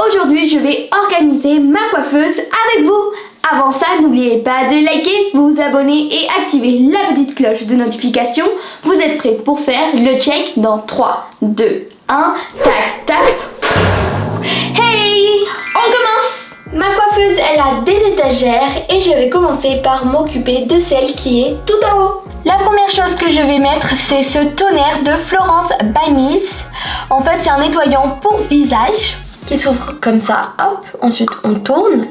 aujourd'hui je vais organiser ma coiffeuse avec vous. Avant ça, n'oubliez pas de liker, vous abonner et activer la petite cloche de notification. Vous êtes prêts pour faire le check dans 3, 2, 1, tac tac. Hey, on commence. Ma coiffeuse, elle a des étagères et je vais commencer par m'occuper de celle qui est tout en haut. La première chose que je vais mettre, c'est ce tonnerre de Florence by Mills. En fait, c'est un nettoyant pour visage qui s'ouvre comme ça. Hop, ensuite on tourne.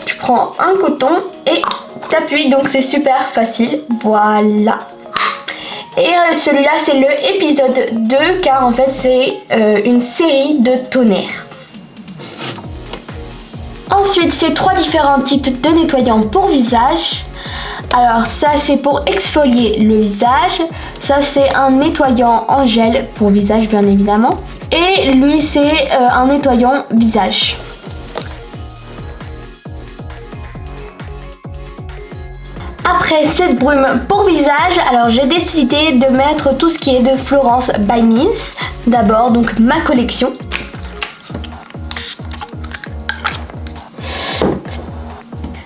Tu prends un coton et t'appuies, donc c'est super facile. Voilà. Et celui-là, c'est le épisode 2 car en fait, c'est une série de tonnerres. Ensuite, c'est 3 différents types de nettoyants pour visage. Alors ça, c'est pour exfolier le visage. Ça, c'est un nettoyant en gel pour visage, bien évidemment. Et lui, c'est un nettoyant visage. Après cette brume pour visage, alors j'ai décidé de mettre tout ce qui est de Florence by Mills. D'abord, donc ma collection.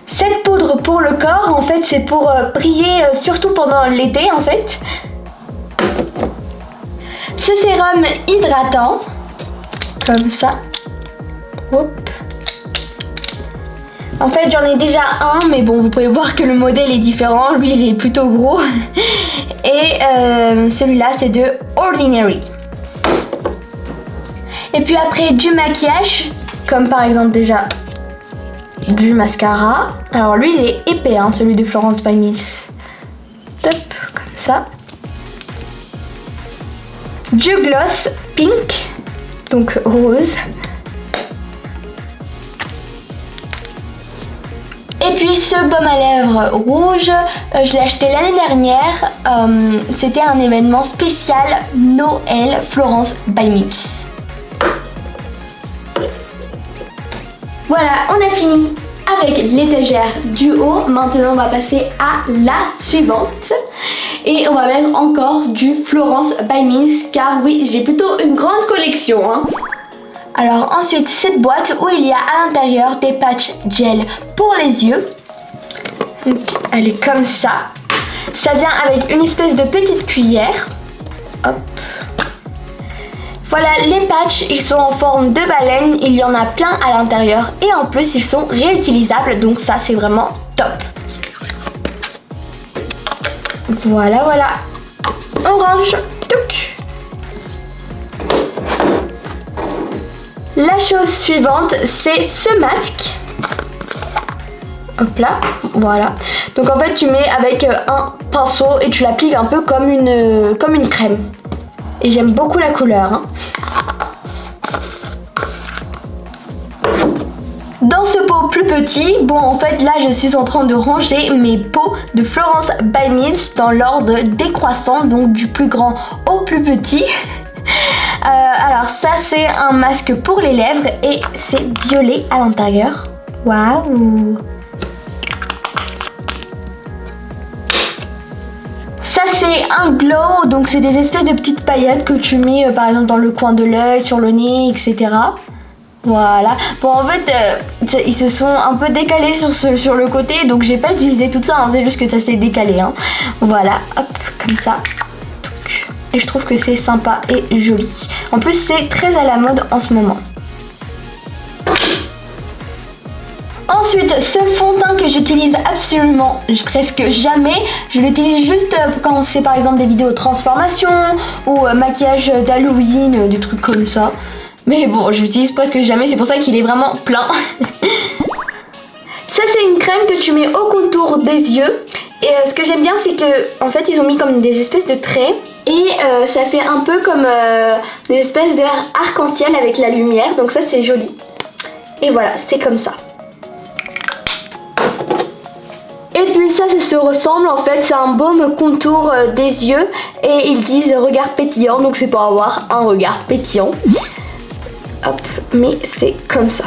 Cette poudre pour le corps, en fait, c'est pour briller surtout pendant l'été, en fait. Ce sérum hydratant, comme ça. Hop. En fait, j'en ai déjà un, mais bon, vous pouvez voir que le modèle est différent. Lui, il est plutôt gros. Et celui-là, c'est de Ordinary. Et puis après, du maquillage, comme par exemple déjà du mascara. Alors lui, il est épais, hein, celui de Florence by Mills. Top, comme ça. Du gloss pink, donc rose. Et puis ce baume à lèvres rouge, je l'ai acheté l'année dernière. C'était un événement spécial Noël Florence by Mills. Voilà, on a fini avec l'étagère du haut. Maintenant, on va passer à la suivante. Et on va mettre encore du Florence by Mills, car oui, j'ai plutôt une grande collection, hein. Alors ensuite, cette boîte où il y a à l'intérieur des patchs gel pour les yeux. Donc, elle est comme ça. Ça vient avec une espèce de petite cuillère. Hop. Voilà, les patchs, ils sont en forme de baleine. Il y en a plein à l'intérieur. Et en plus, ils sont réutilisables. Donc ça, c'est vraiment top. Voilà, voilà. On range. Touc. La chose suivante, c'est ce masque. Hop là, voilà. Donc en fait, tu mets avec un pinceau et tu l'appliques un peu comme une crème. Et j'aime beaucoup la couleur, hein. Dans ce pot plus petit, bon en fait là je suis en train de ranger mes pots de Florence by Mills dans l'ordre décroissant, donc du plus grand au plus petit. Alors ça c'est un masque pour les lèvres et c'est violet à l'intérieur. Waouh! Ça c'est un glow, donc c'est des espèces de petites paillettes que tu mets par exemple dans le coin de l'œil, sur le nez, etc. Voilà. Bon en fait ils se sont un peu décalés sur le côté, donc j'ai pas utilisé tout ça, hein, c'est juste que ça s'est décalé, hein. Voilà, hop, comme ça. Et je trouve que c'est sympa et joli. En plus, c'est très à la mode en ce moment. Ensuite, ce fond de teint que j'utilise absolument presque jamais. Je l'utilise juste quand c'est par exemple des vidéos de transformation ou maquillage d'Halloween, des trucs comme ça. Mais bon, je l'utilise presque jamais, c'est pour ça qu'il est vraiment plein. Ça, c'est une crème que tu mets au contour des yeux. Et ce que j'aime bien, c'est que en fait, ils ont mis comme des espèces de traits. Et ça fait un peu comme des espèces d'arc-en-ciel avec la lumière. Donc ça, c'est joli. Et voilà, c'est comme ça. Et puis ça se ressemble, en fait, c'est un baume contour des yeux. Et ils disent regard pétillant, donc c'est pour avoir un regard pétillant. Hop, mais c'est comme ça.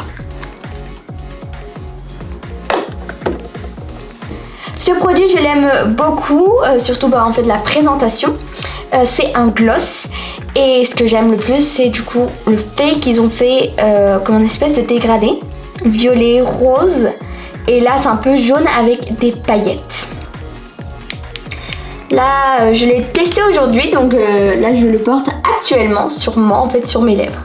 Ce produit, je l'aime beaucoup, surtout en fait de la présentation. C'est un gloss Et ce que j'aime le plus, c'est du coup le fait qu'ils ont fait comme une espèce de dégradé, violet, rose, et là c'est un peu jaune avec des paillettes. Là, je l'ai testé aujourd'hui, donc là je le porte actuellement sur moi, en fait sur mes lèvres.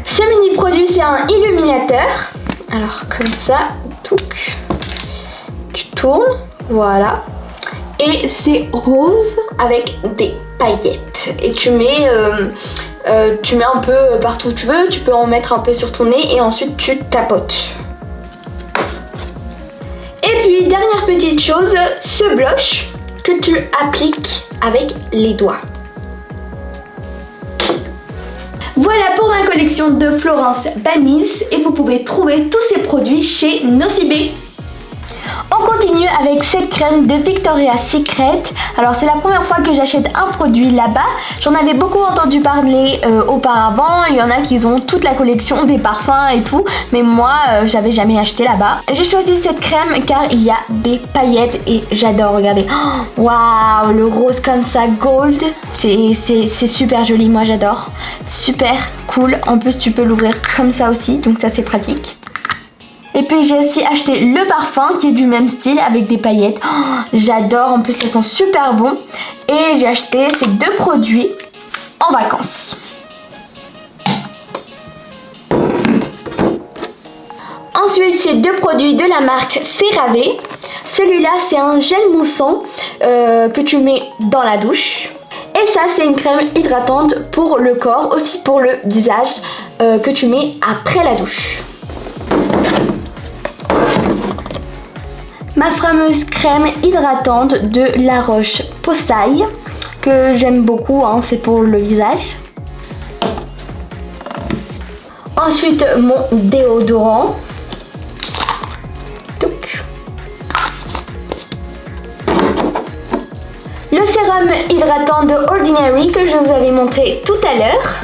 Ce mini produit, c'est un illuminateur. Alors comme ça, tu tournes, voilà. Et c'est rose avec des paillettes. Et tu mets un peu partout où tu veux. Tu peux en mettre un peu sur ton nez et ensuite tu tapotes. Et puis dernière petite chose, ce blush que tu appliques avec les doigts. Voilà pour ma collection de Florence by Mills et vous pouvez trouver tous ces produits chez Nocibé. On continue avec cette crème de Victoria's Secret. Alors c'est la première fois que j'achète un produit là-bas. J'en avais beaucoup entendu parler auparavant. Il y en a qui ont toute la collection des parfums et tout. Mais moi j'avais jamais acheté là-bas. J'ai choisi cette crème car il y a des paillettes et j'adore, regardez. Waouh, le rose comme ça, gold. C'est super joli, moi j'adore. Super cool. En plus tu peux l'ouvrir comme ça aussi, donc ça c'est pratique. Et puis j'ai aussi acheté le parfum qui est du même style avec des paillettes. J'adore, en plus ça sent super bon. Et j'ai acheté ces deux produits en vacances. Ensuite, ces deux produits de la marque CeraVe. Celui-là, c'est un gel moussant que tu mets dans la douche. Et ça, c'est une crème hydratante pour le corps, aussi pour le visage, que tu mets après la douche. Ma fameuse crème hydratante de La Roche-Posay que j'aime beaucoup, hein, c'est pour le visage. Ensuite mon déodorant. Le sérum hydratant de Ordinary que je vous avais montré tout à l'heure.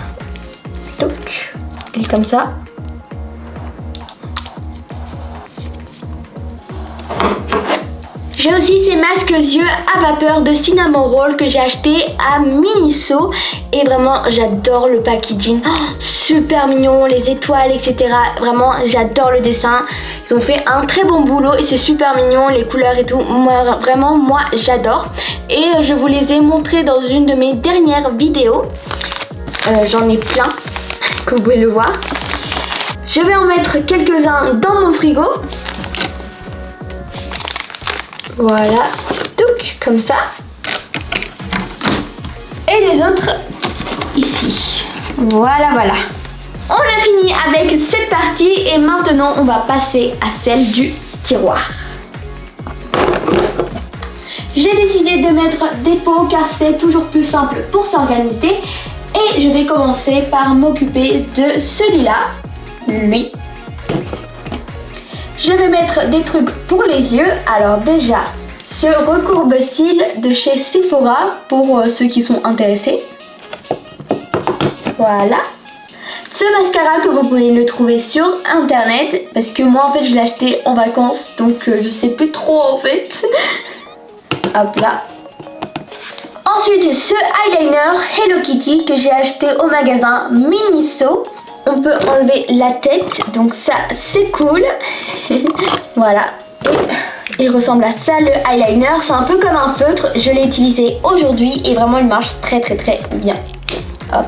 Il est comme ça. J'ai aussi ces masques yeux à vapeur de Cinnamon Roll que j'ai acheté à Miniso. Et vraiment, j'adore le packaging. Oh, super mignon, les étoiles, etc. Vraiment, j'adore le dessin. Ils ont fait un très bon boulot et c'est super mignon, les couleurs et tout. Moi, vraiment, moi, j'adore. Et je vous les ai montrés dans une de mes dernières vidéos. J'en ai plein, comme vous pouvez le voir. Je vais en mettre quelques-uns dans mon frigo. Voilà, comme ça. Et les autres ici. Voilà. On a fini avec cette partie et maintenant on va passer à celle du tiroir. J'ai décidé de mettre des pots car c'est toujours plus simple pour s'organiser. Et je vais commencer par m'occuper de celui-là, lui. Je vais mettre des trucs pour les yeux. Alors déjà, ce recourbe-cils de chez Sephora pour ceux qui sont intéressés. Voilà. Ce mascara que vous pouvez le trouver sur internet parce que moi en fait je l'ai acheté en vacances donc je sais plus trop en fait. Hop là. Ensuite ce eyeliner Hello Kitty que j'ai acheté au magasin Miniso. On peut enlever la tête, donc ça c'est cool. Voilà, et il ressemble à ça le eyeliner. C'est un peu comme un feutre, je l'ai utilisé aujourd'hui et vraiment il marche très bien. Hop.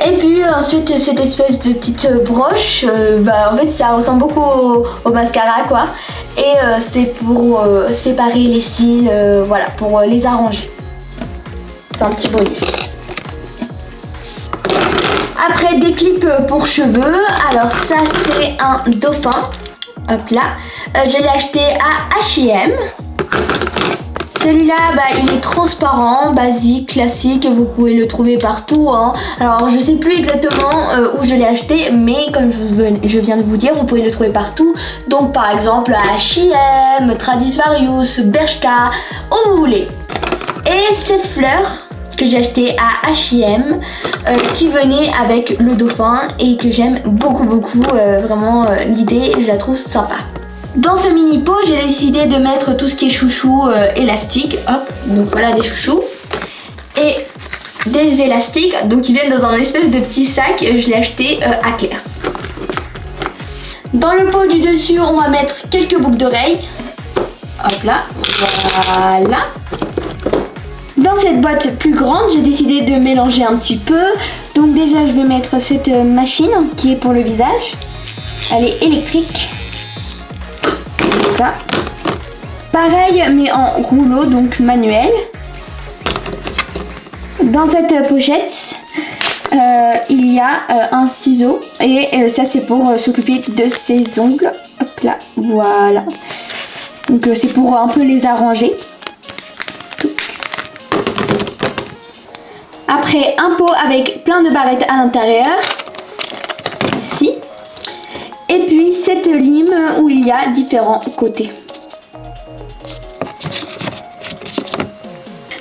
Et puis ensuite cette espèce de petite broche, en fait ça ressemble beaucoup au mascara quoi. Et c'est pour séparer les cils, voilà, pour les arranger. C'est un petit bonus. Après des clips pour cheveux, alors ça c'est un dauphin, hop là, je l'ai acheté à H&M. Celui-là il est transparent, basique, classique, vous pouvez le trouver partout hein. Alors je sais plus exactement où je l'ai acheté, mais comme je viens de vous dire, vous pouvez le trouver partout. Donc par exemple à H&M, Stradivarius, Bershka, où vous voulez. Et cette fleur que j'ai acheté à H&M qui venait avec le dauphin et que j'aime beaucoup vraiment l'idée, je la trouve sympa. Dans ce mini pot, j'ai décidé de mettre tout ce qui est chouchou élastique. Hop, donc voilà des chouchous. Et des élastiques, donc ils viennent dans un espèce de petit sac. Je l'ai acheté à Claire's. Dans le pot du dessus, on va mettre quelques boucles d'oreilles. Hop là, voilà. Dans cette boîte plus grande, j'ai décidé de mélanger un petit peu. Donc déjà, je vais mettre cette machine qui est pour le visage. Elle est électrique. Là. Pareil, mais en rouleau, donc manuel. Dans cette pochette, il y a un ciseau. Et ça, c'est pour s'occuper de ses ongles. Hop là, voilà. Donc c'est pour un peu les arranger. Après, un pot avec plein de barrettes à l'intérieur. Ici. Et puis cette lime où il y a différents côtés.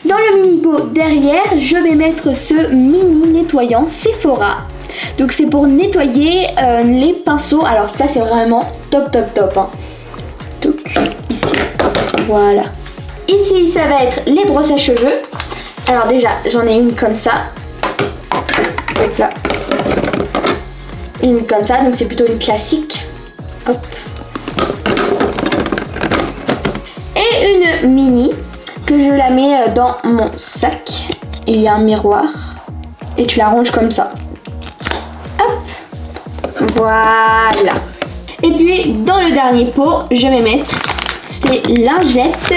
Dans le mini pot derrière, je vais mettre ce mini nettoyant Sephora. Donc c'est pour nettoyer les pinceaux. Alors ça c'est vraiment top top top. Hein. Donc ici, voilà. Ici ça va être les brosses à cheveux. Alors déjà j'en ai une comme ça. Hop là. Une comme ça, donc c'est plutôt une classique. Hop. Et une mini que je la mets dans mon sac. Il y a un miroir et tu la ranges comme ça. Hop. Voilà. Et puis dans le dernier pot, je vais mettre ces lingettes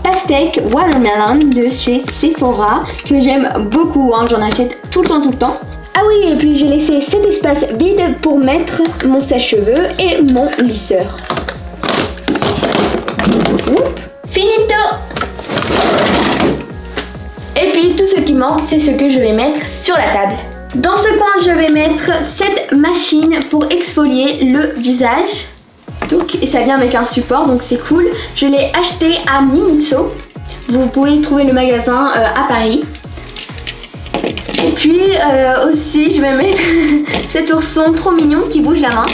Pastèque Watermelon de chez Sephora que j'aime beaucoup. Hein. J'en achète tout le temps. Ah oui, et puis j'ai laissé cet espace vide pour mettre mon sèche-cheveux et mon lisseur. Finito! Et puis tout ce qui manque, c'est ce que je vais mettre sur la table. Dans ce coin, je vais mettre cette machine pour exfolier le visage. Donc, et ça vient avec un support, donc c'est cool. Je l'ai acheté à Miniso. Vous pouvez trouver le magasin à Paris. Et puis aussi je vais mettre cet ourson trop mignon qui bouge la main.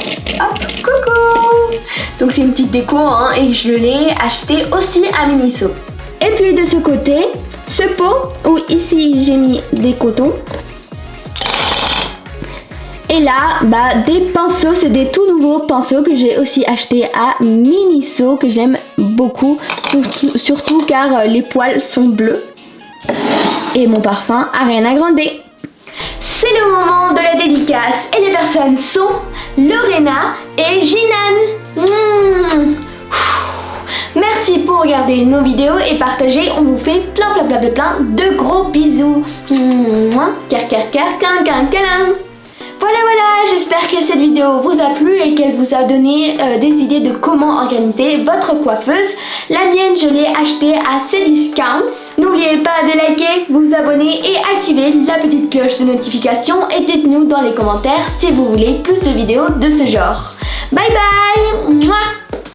Hop, coucou. Donc c'est une petite déco hein, et je l'ai acheté aussi à Miniso. Et puis de ce côté, ce pot où ici j'ai mis des cotons. Et là, des pinceaux, c'est des tout nouveaux pinceaux que j'ai aussi achetés à Miniso que j'aime beaucoup, surtout car les poils sont bleus. Et mon parfum Ariana Grande. C'est le moment de la dédicace et les personnes sont Lorena et Jinan. Merci pour regarder nos vidéos et partager. On vous fait plein de gros bisous. Voilà, j'espère que cette vidéo vous a plu et qu'elle vous a donné des idées de comment organiser votre coiffeuse. La mienne, je l'ai achetée à Cdiscounts. N'oubliez pas de liker, vous abonner et activer la petite cloche de notification et dites-nous dans les commentaires si vous voulez plus de vidéos de ce genre. Bye bye.